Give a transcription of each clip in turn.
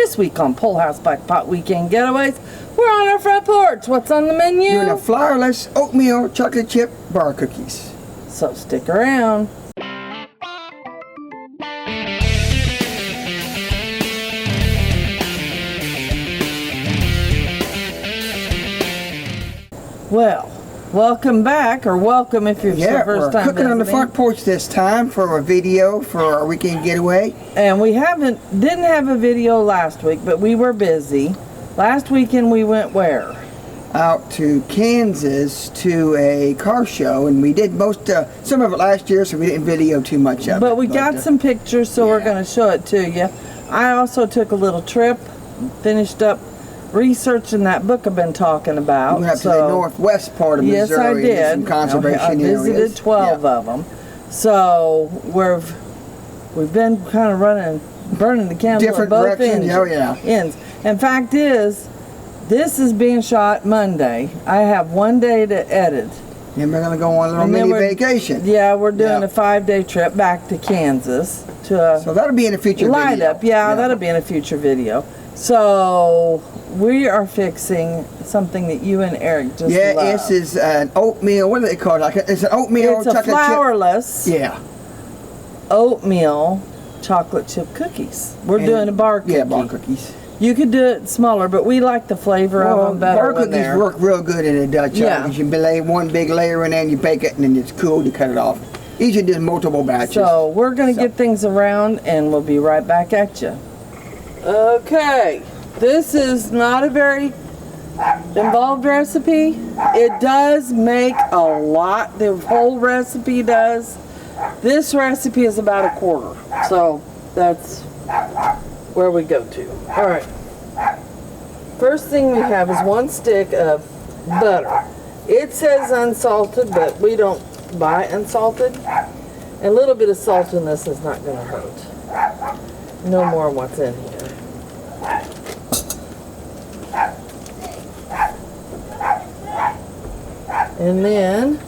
This week on Pull House Backpot Weekend Getaways, we're on our front porch. What's on the menu? Doing a Flourless Oatmeal chocolate chip bar cookies. So stick around. Well, welcome back, or welcome if it's your first time. We're cooking on the front porch this time for a video for our weekend getaway. And we didn't have a video last week, but we were busy. Last weekend we went where? Out to Kansas to a car show, and we did some of it last year, so we didn't video too much of it. But we got some pictures, so we're going to show it to you. I also took a little trip, finished up researching that book I've been talking about. We went up to the northwest part of Missouri. Yes, I did. Some conservation I visited areas. 12 of them. So we've been kind of burning the candle Different at both directions. ends. And fact is, this is being shot Monday. I have one day to edit. And we're going to go on a little mini vacation. Yeah, we're doing a 5-day trip back to Kansas. So that'll be in a future video. That'll be in a future video. So we are fixing something that you and Eric just love. This is an oatmeal. What do they call it? It's an oatmeal chocolate chip. It's a flourless oatmeal chocolate chip cookies. We're doing a bar cookie. Yeah, bar cookies. You could do it smaller, but we like the flavor of them better. Bar cookies work real good in a Dutch oven. You lay one big layer in there and you bake it, and then it's cool to cut it off. Each of these multiple batches. So we're going to get things around, and we'll be right back at you. Okay, this is not a very involved recipe. It does make a lot. The whole recipe does. This recipe is about a quarter, so that's where we go to. All right. First thing we have is 1 stick of butter. It says unsalted, but we don't buy unsalted. A little bit of salt in this is not going to hurt. No more what's in here. And then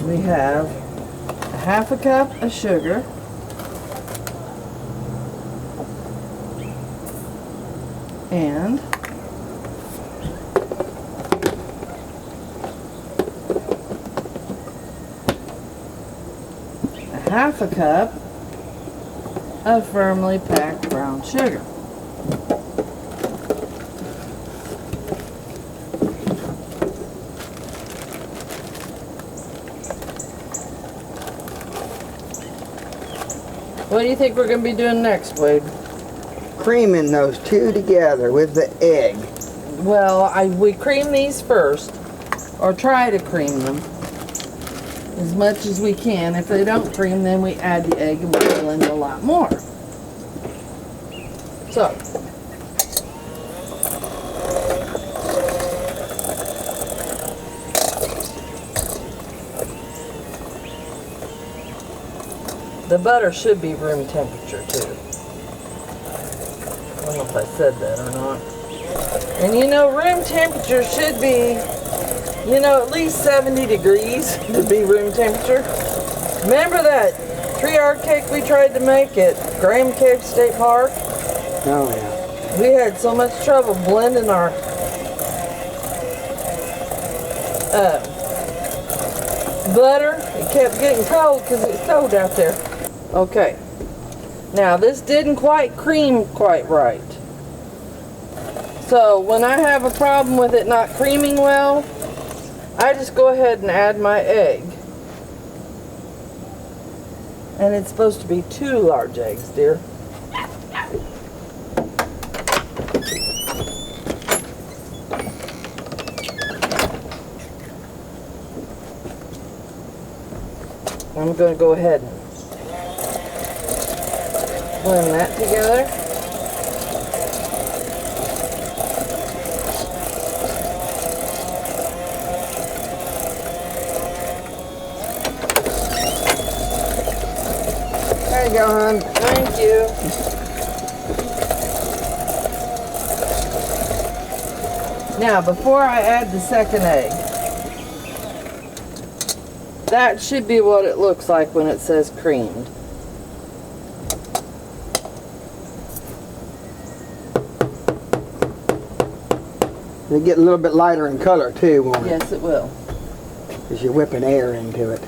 we have a 1/2 cup of sugar, and a 1/2 cup of firmly packed brown sugar. What do you think we're going to be doing next, Wade? Creaming those two together with the egg. Well, we cream these first, or try to cream them as much as we can. If they don't cream, then we add the egg and we'll blend a lot more. So, the butter should be room temperature too. I don't know if I said that or not. And you know, room temperature should be, at least 70 degrees to be room temperature. Remember that 3-hour cake we tried to make at Graham Cave State Park? Oh yeah. We had so much trouble blending our butter. It kept getting cold because it's cold out there. Okay. Now this didn't quite cream quite right. So when I have a problem with it not creaming well, I just go ahead and add my egg. And it's supposed to be 2 large eggs, dear. I'm going to go ahead and blend that together. There you go, hon. Thank you. Now, before I add the second egg, that should be what it looks like when it says creamed. It'll get a little bit lighter in color too, won't it? Yes, it will. As you're whipping air into it.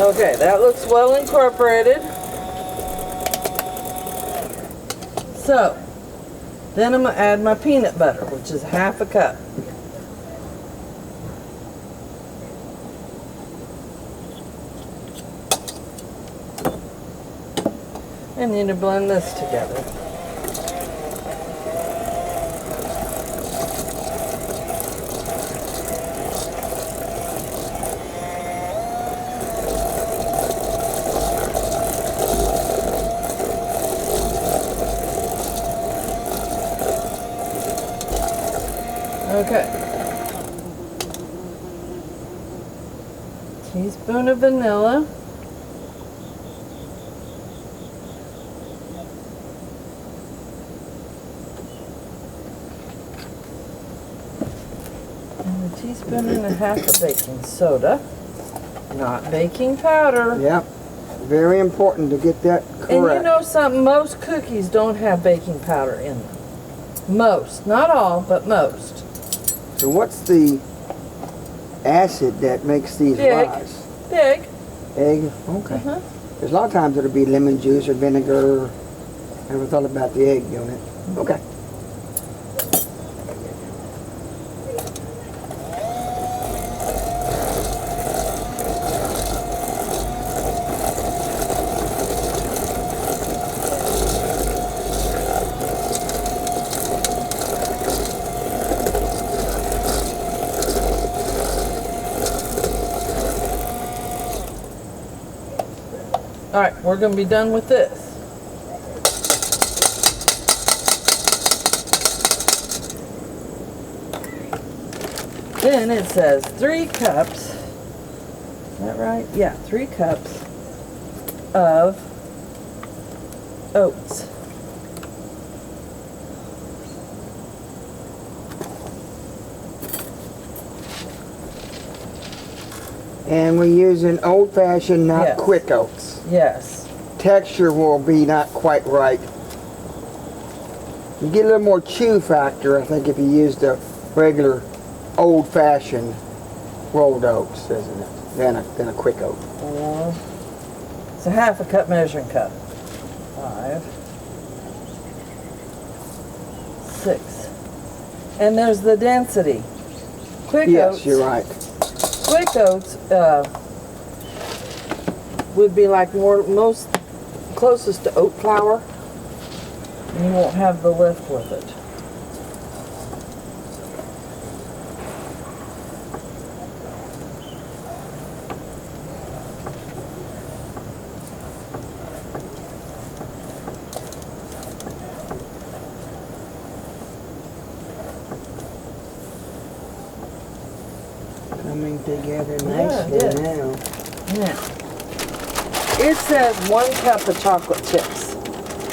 Okay, that looks well incorporated. So, then I'm going to add my peanut butter, which is half a cup. I need to blend this together. Okay. Teaspoon of vanilla. And a teaspoon and a half of baking soda. Not baking powder. Yep. Very important to get that correct. And you know something? Most cookies don't have baking powder in them. Most. Not all, but most. So what's the acid that makes these rise? Egg. Egg? Okay. There's a lot of times it'll be lemon juice or vinegar. I never thought about the egg doing it. Okay. Alright, we're going to be done with this. Then it says 3 cups. Is that right? Yeah, 3 cups of oats. And we're using old-fashioned, not Yes. quick oats. Yes. Texture will be not quite right. You get a little more chew factor, I think, if you use the regular old-fashioned rolled oats, isn't it? Than a quick oat. It's a half a cup measuring cup. 5, 6. And there's the density. Quick Yes, oats. you're right. Quick oats would be like most closest to oat flour. And you won't have the lift with it. Coming together nicely now. Now, it says 1 cup of chocolate chips.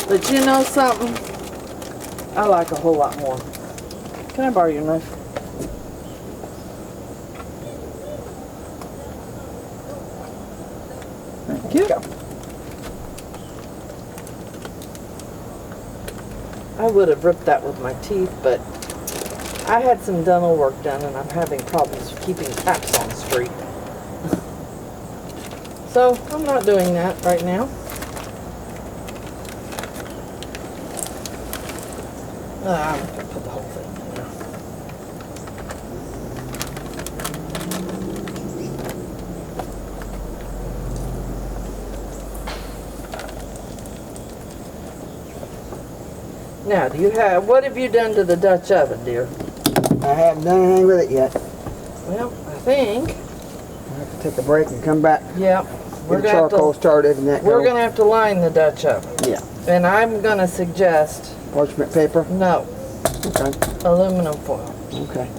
But you know something? I like a whole lot more. Can I borrow your knife? Thank you. I would have ripped that with my teeth, but I had some dental work done and I'm having problems keeping caps on straight. So I'm not doing that right now. I'm going to put the whole thing in there. Now, what have you done to the Dutch oven, dear? I haven't done anything with it yet. Well, I think. I have to take a break and come back. Yeah. Get the charcoal started and that. We're going to have to line the Dutch oven. Yeah. And I'm going to suggest. Parchment paper? No. Okay. Aluminum foil. Okay.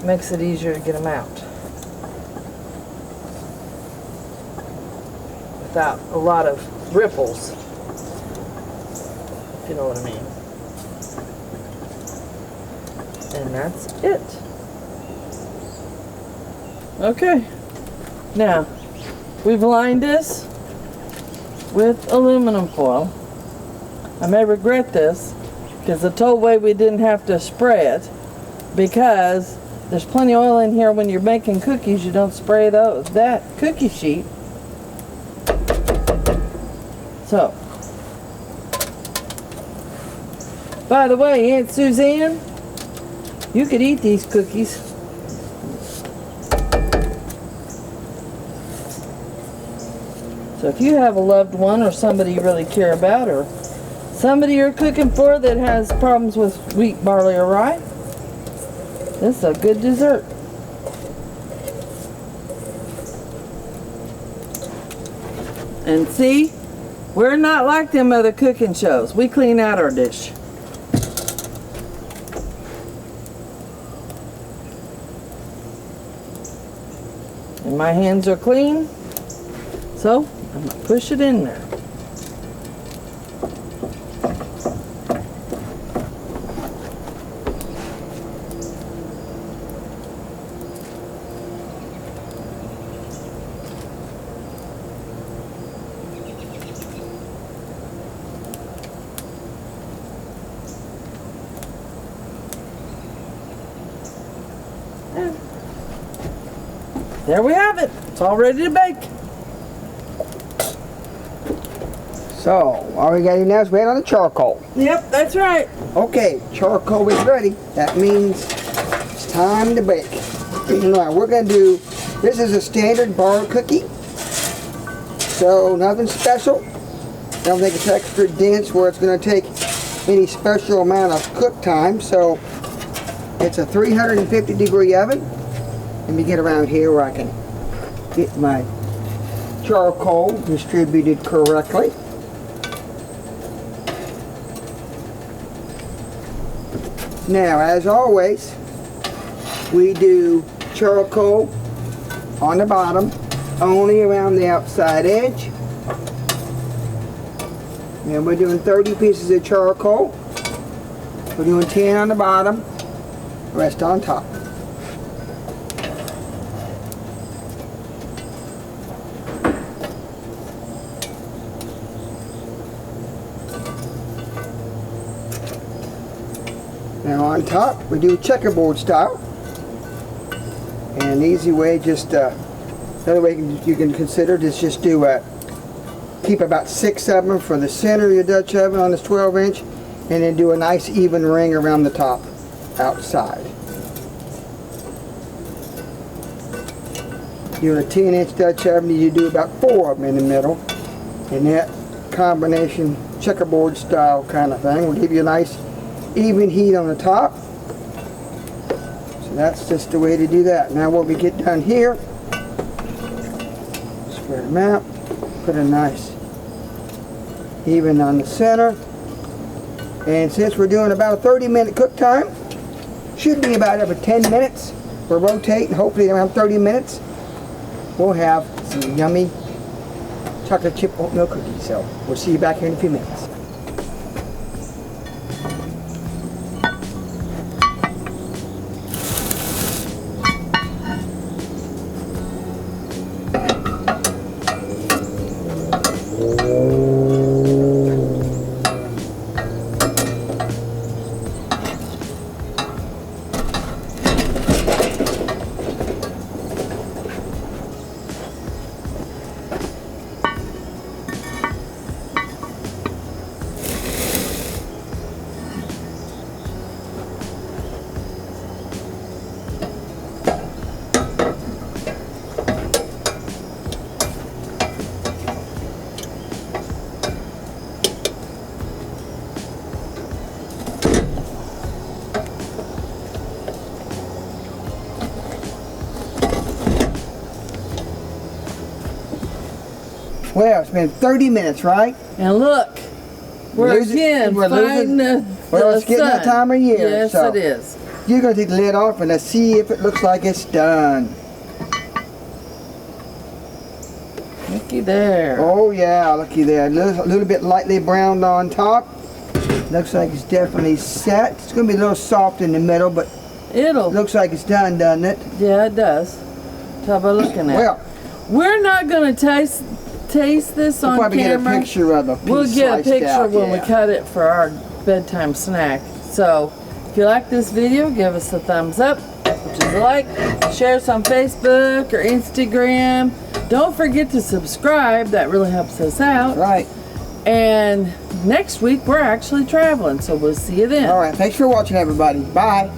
Makes it easier to get them out. Without a lot of ripples, if you know what I mean. And that's it. Okay, now we've lined this with aluminum foil. I may regret this because the told way we didn't have to spray it, because there's plenty of oil in here. When you're making cookies, you don't spray that cookie sheet. So, by the way, Aunt Suzanne, you could eat these cookies. So if you have a loved one or somebody you really care about, or somebody you're cooking for that has problems with wheat, barley, or rye, this is a good dessert. And see, we're not like them other cooking shows. We clean out our dish. And my hands are clean, so I'm going to push it in there. And there we have it. It's all ready to bake. So, all we gotta do now is wait on the charcoal. Yep, that's right. Okay, charcoal is ready. That means it's time to bake. Now, we're gonna do, this is a standard bar cookie. So, nothing special. I don't think it's extra dense where it's gonna take any special amount of cook time. So, it's a 350-degree oven. Let me get around here where I can get my charcoal distributed correctly. Now, as always, we do charcoal on the bottom, only around the outside edge. And we're doing 30 pieces of charcoal. We're doing 10 on the bottom, rest on top. Now on top, we do checkerboard style. And an easy way, just another way you can consider it is just do keep about 6 of them for the center of your Dutch oven on this 12-inch, and then do a nice even ring around the top outside. You're a 10-inch Dutch oven, you do about 4 of them in the middle, and that combination checkerboard style kind of thing will give you a nice even heat on the top. So that's just the way to do that. Now what we get done here, spread them out, put a nice even on the center, and since we're doing about a 30-minute cook time, should be about every 10 minutes, we'll rotate, and hopefully around 30 minutes we'll have some yummy chocolate chip oatmeal cookies. So we'll see you back here in a few minutes. Well, it's been 30 minutes, right? And look, we're again fighting the Well, it's getting that time of year. Yes, so it is. you're going to take the lid off and let's see if it looks like it's done. Looky there. Oh yeah, looky there. A little bit lightly browned on top. Looks like it's definitely set. It's gonna be a little soft in the middle, but looks like it's done, doesn't it? Yeah, it does. Tell by looking at Well, it. We're not gonna taste this on probably camera. get a picture of the piece. We'll get a picture out, when we cut it for our bedtime snack. So, if you like this video, give us a thumbs up, which is a like. Share us on Facebook or Instagram. Don't forget to subscribe. That really helps us out. Right. And next week, we're actually traveling, so we'll see you then. All right. Thanks for watching, everybody. Bye.